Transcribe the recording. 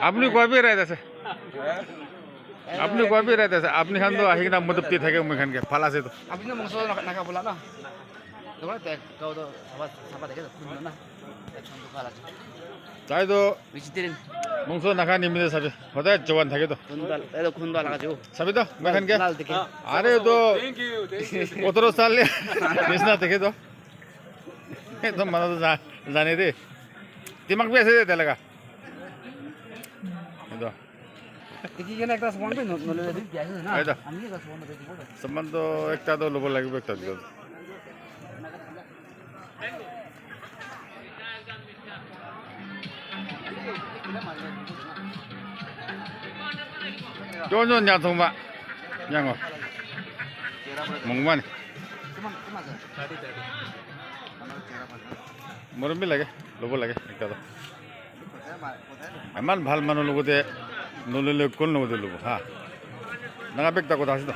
আপনি কবে রাইত আছে আপনি কবে রাইত আছে আপনি খান তো আহি না মদবতি থাকে মই খানকে ফাল আছে তো আপনি তো মাংস নাকা বলা না দেখো দেখ কাউ তো সাবা দেখে খুঁজলো না একসঙ্গে খাল আছে তাই তো ভেজিটেরিয়ান মাংস নাখা নিমিলে সাবে সদায় জবান থাকে তো খুন্দাল এই তো খুন্দাল লাগাছে ও সাবি তো মই খানকে লাল দেখে আরে তো 15 সাল নিচনা দেখে তো একদম মানে তো জানে দে দিমাগ বি আছে দে তেলেগা তো দেখি কেন একটা সামান পে নলে দিন আছে না এই তো আমি একটা সামান দে দিব সামান তো একটা তো লব লাগিব একটা দিব 쫀쫀 야통마 양어 몽만 মরমবি লাগে ল'ব লাগে একটা তো ইমান ভাল মানুহ লগতে নললে কোন লগতে ল'ব হা নাগা বেগটা কথা আছে তো